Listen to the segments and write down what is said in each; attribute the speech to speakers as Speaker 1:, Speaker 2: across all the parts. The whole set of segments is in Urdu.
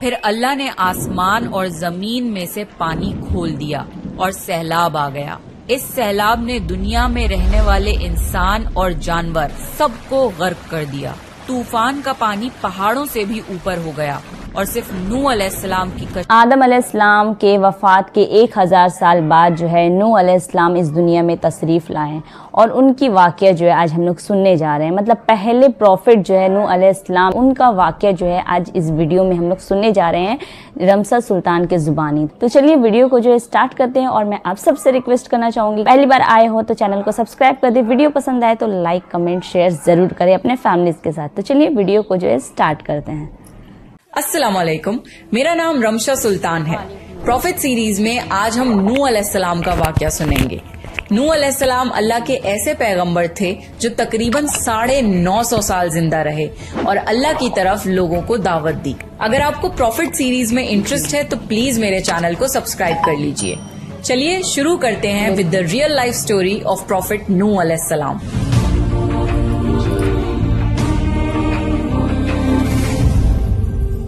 Speaker 1: پھر اللہ نے آسمان اور زمین میں سے پانی کھول دیا اور سیلاب آ گیا۔ اس سیلاب نے دنیا میں رہنے والے انسان اور جانور سب کو غرق کر دیا۔ طوفان کا پانی پہاڑوں سے بھی اوپر ہو گیا اور صرف نوح علیہ السلام کی
Speaker 2: آدم علیہ السلام کے وفات کے 1000 سال بعد جو ہے نوح علیہ السلام اس دنیا میں تشریف لائے اور ان کی واقعہ جو ہے آج ہم لوگ سننے جا رہے ہیں۔ مطلب پہلے پروفٹ جو ہے نوح علیہ السلام، ان کا واقعہ جو ہے آج اس ویڈیو میں ہم لوگ سننے جا رہے ہیں رمسا سلطان کے زبانی۔ تو چلیے ویڈیو کو جو ہے سٹارٹ کرتے ہیں، اور میں آپ سب سے ریکویسٹ کرنا چاہوں گی پہلی بار آئے ہو تو چینل کو سبسکرائب کر دیں، ویڈیو پسند آئے تو لائک کمنٹ شیئر ضرور کریں اپنے فیملیز کے ساتھ۔ تو چلیے ویڈیو کو جو ہے سٹارٹ کرتے ہیں۔
Speaker 1: السلام علیکم، میرا نام رمشا سلطان ہے۔ پروفٹ سیریز میں آج ہم نوح علیہ السلام کا واقعہ سنیں گے۔ نوح علیہ السلام اللہ کے ایسے پیغمبر تھے جو تقریباً 950 سال زندہ رہے اور اللہ کی طرف لوگوں کو دعوت دی۔ اگر آپ کو پروفٹ سیریز میں انٹرسٹ ہے تو پلیز میرے چینل کو سبسکرائب کر لیجئے۔ چلیے شروع کرتے ہیں with the real life story of prophet Nuh علیہ السلام۔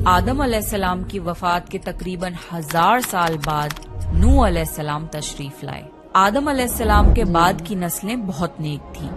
Speaker 1: آدم علیہ السلام کی وفات کے تقریباً 1000 سال بعد نوح علیہ السلام تشریف لائے۔ آدم علیہ السلام کے بعد کی نسلیں بہت نیک تھیں،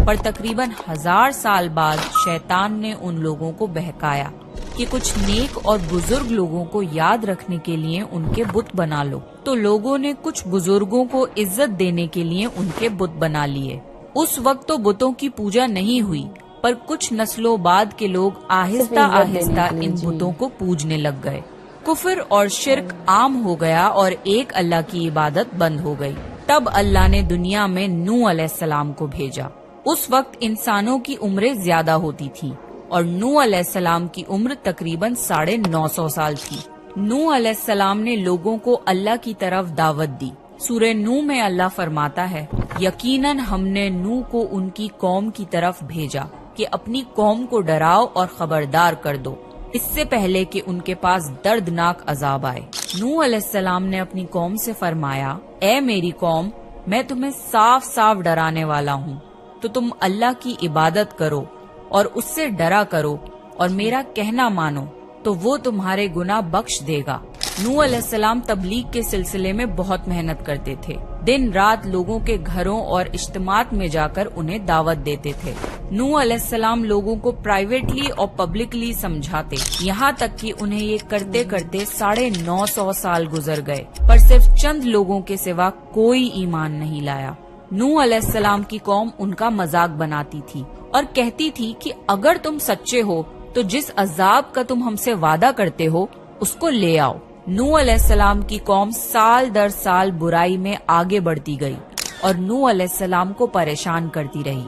Speaker 1: پر تقریباً 1000 سال بعد شیطان نے ان لوگوں کو بہکایا کہ کچھ نیک اور بزرگ لوگوں کو یاد رکھنے کے لیے ان کے بت بنا لو، تو لوگوں نے کچھ بزرگوں کو عزت دینے کے لیے ان کے بت بنا لیے۔ اس وقت تو بتوں کی پوجا نہیں ہوئی، پر کچھ نسلوں بعد کے لوگ آہستہ آہستہ ان بتوں کو پوجنے لگ گئے۔ کفر اور شرک عام ہو گیا اور ایک اللہ کی عبادت بند ہو گئی۔ تب اللہ نے دنیا میں نوح علیہ السلام کو بھیجا۔ اس وقت انسانوں کی عمریں زیادہ ہوتی تھیں اور نوح علیہ السلام کی عمر تقریباً 950 سال تھی۔ نوح علیہ السلام نے لوگوں کو اللہ کی طرف دعوت دی۔ سورہ نوح میں اللہ فرماتا ہے، یقیناً ہم نے نوح کو ان کی قوم کی طرف بھیجا کہ اپنی قوم کو ڈراؤ اور خبردار کر دو، اس سے پہلے کہ ان کے پاس دردناک عذاب آئے۔ نوح علیہ السلام نے اپنی قوم سے فرمایا، اے میری قوم، میں تمہیں صاف صاف ڈرانے والا ہوں، تو تم اللہ کی عبادت کرو اور اس سے ڈرا کرو اور میرا کہنا مانو، تو وہ تمہارے گناہ بخش دے گا۔ نوح علیہ السلام تبلیغ کے سلسلے میں بہت محنت کرتے تھے، دن رات لوگوں کے گھروں اور اجتماعات میں جا کر انہیں دعوت دیتے تھے۔ نوح علیہ السلام لوگوں کو پرائیویٹلی اور پبلکلی سمجھاتے، یہاں تک کہ انہیں یہ کرتے کرتے 950 سال گزر گئے، پر صرف چند لوگوں کے سوا کوئی ایمان نہیں لایا۔ نوح علیہ السلام کی قوم ان کا مذاق بناتی تھی اور کہتی تھی کہ اگر تم سچے ہو تو جس عذاب کا تم ہم سے وعدہ کرتے ہو اس کو لے آؤ۔ نوح علیہ السلام کی قوم سال در سال برائی میں آگے بڑھتی گئی اور نوح علیہ السلام کو پریشان کرتی رہی،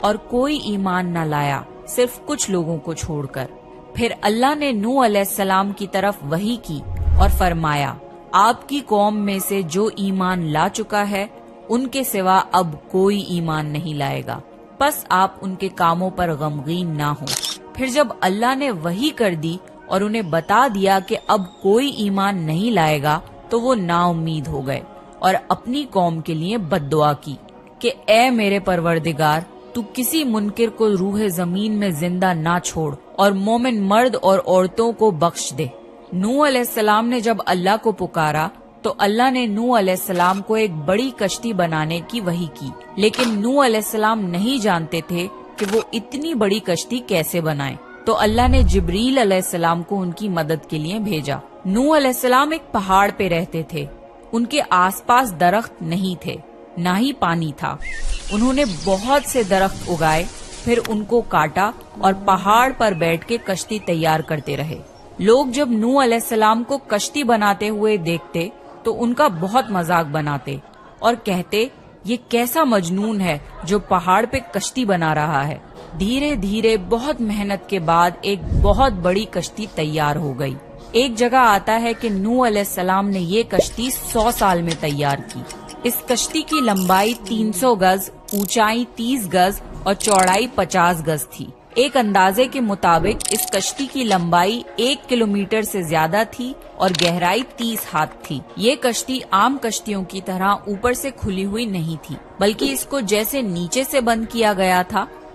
Speaker 1: اور کوئی ایمان نہ لایا صرف کچھ لوگوں کو چھوڑ کر۔ پھر اللہ نے نوح علیہ السلام کی طرف وحی کی اور فرمایا، آپ کی قوم میں سے جو ایمان لا چکا ہے ان کے سوا اب کوئی ایمان نہیں لائے گا، پس آپ ان کے کاموں پر غمگین نہ ہوں۔ پھر جب اللہ نے وحی کر دی اور انہیں بتا دیا کہ اب کوئی ایمان نہیں لائے گا، تو وہ نا امید ہو گئے اور اپنی قوم کے لیے بد دعا کی کہ اے میرے پروردگار، تو کسی منکر کو روح زمین میں زندہ نہ چھوڑ اور مومن مرد اور عورتوں کو بخش دے۔ نوح علیہ السلام نے جب اللہ کو پکارا تو اللہ نے نوح علیہ السلام کو ایک بڑی کشتی بنانے کی وحی کی، لیکن نوح علیہ السلام نہیں جانتے تھے کہ وہ اتنی بڑی کشتی کیسے بنائیں۔ تو اللہ نے جبریل علیہ السلام کو ان کی مدد کے لیے بھیجا۔ نوح علیہ السلام ایک پہاڑ پہ رہتے تھے، ان کے آس پاس درخت نہیں تھے، نہ ہی پانی تھا۔ انہوں نے بہت سے درخت اگائے، پھر ان کو کاٹا اور پہاڑ پر بیٹھ کے کشتی تیار کرتے رہے۔ لوگ جب نوح علیہ السلام کو کشتی بناتے ہوئے دیکھتے تو ان کا بہت مذاق بناتے اور کہتے، یہ کیسا مجنون ہے جو پہاڑ پہ کشتی بنا رہا ہے۔ دھیرے دھیرے بہت محنت کے بعد ایک بہت بڑی کشتی تیار ہو گئی۔ ایک جگہ آتا ہے کہ نوح علیہ السلام نے یہ کشتی 100 سال میں تیار کی۔ اس کشتی کی لمبائی 300 گز، اونچائی 30 گز اور چوڑائی 50 گز تھی۔ ایک اندازے کے مطابق اس کشتی کی لمبائی 1 کلومیٹر سے زیادہ تھی اور گہرائی 30 ہاتھ تھی۔ یہ کشتی عام کشتیوں کی طرح اوپر سے کھلی ہوئی نہیں تھی، بلکہ اس کو جیسے نیچے سے بند کیا گیا تھا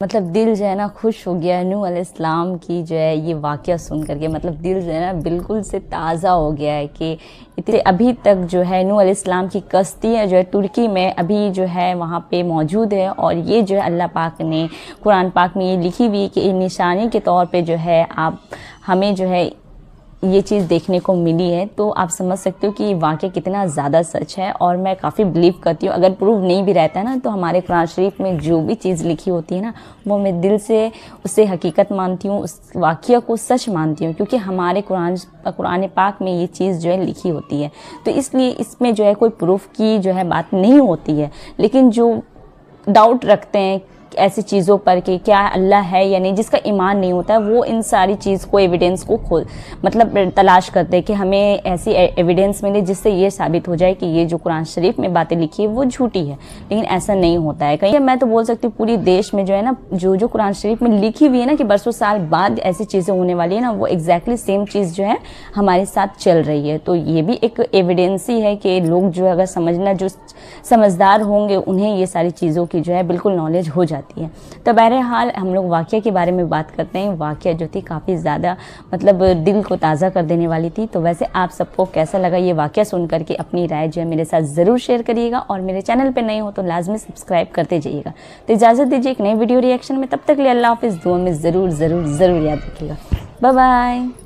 Speaker 2: مطلب دل جو ہے نا خوش ہو گیا نوح علیہ السلام کی جو ہے یہ واقعہ سن کر کے، مطلب دل جو ہے نا بالکل سے تازہ ہو گیا ہے کہ ابھی تک جو ہے نوح علیہ السلام کی کشتیاں جو ہے ترکی میں ابھی جو ہے وہاں پہ موجود ہے، اور یہ جو ہے اللہ پاک نے قرآن پاک میں یہ لکھی ہوئی کہ یہ نشانی کے طور پہ جو ہے آپ ہمیں جو ہے یہ چیز دیکھنے کو ملی ہے۔ تو آپ سمجھ سکتے ہو کہ یہ واقعہ کتنا زیادہ سچ ہے، اور میں کافی بلیو کرتی ہوں، اگر پروف نہیں بھی رہتا ہے نا تو ہمارے قرآن شریف میں جو بھی چیز لکھی ہوتی ہے نا وہ میں دل سے اسے حقیقت مانتی ہوں، اس واقعہ کو سچ مانتی ہوں، کیونکہ ہمارے قرآن پاک میں یہ چیز جو ہے لکھی ہوتی ہے۔ تو اس لیے اس میں جو ہے کوئی پروف کی جو ہے بات نہیں ہوتی ہے، لیکن جو ڈاؤٹ رکھتے ہیں ایسی چیزوں پر کہ کیا اللہ ہے یا نہیں، جس کا ایمان نہیں ہوتا ہے، وہ ان ساری چیز کو ایویڈنس کو مطلب تلاش کرتے ہیں کہ ہمیں ایسی ایویڈنس ملے جس سے یہ ثابت ہو جائے کہ یہ جو قرآن شریف میں باتیں لکھی ہے وہ جھوٹی ہے، لیکن ایسا نہیں ہوتا ہے۔ کہیں میں تو بول سکتی ہوں پوری دیش میں جو ہے نا جو قرآن شریف میں لکھی ہوئی ہے نا کہ برسوں سال بعد ایسی چیزیں ہونے والی ہے نا، وہ ایگزیکٹلی سیم چیز جو ہے ہمارے ساتھ چل رہی ہے۔ تو یہ بھی ایک ایویڈنس ہی ہے کہ لوگ جو اگر جو سمجھدار ہوں گے انہیں یہ ساری چیزوں کی جو ہے بالکل نالج ہو جاتی ہے۔ تو بہرحال ہم لوگ واقعہ کے بارے میں بات کرتے ہیں۔ واقعہ جو تھی کافی زیادہ مطلب دل کو تازہ کر دینے والی تھی۔ تو ویسے آپ سب کو کیسا لگا یہ واقعہ سن کر کے اپنی رائے جو ہے میرے ساتھ ضرور شیئر کریے گا، اور میرے چینل پہ نئے ہو تو لازمی سبسکرائب کرتے جائیے گا۔ تو اجازت دیجیے ایک نئی ویڈیو ریئیکشن میں، تب تک لیے اللہ حافظ، دعا میں ضرور ضرور ضرور یاد رکھیے گا۔ Bye bye.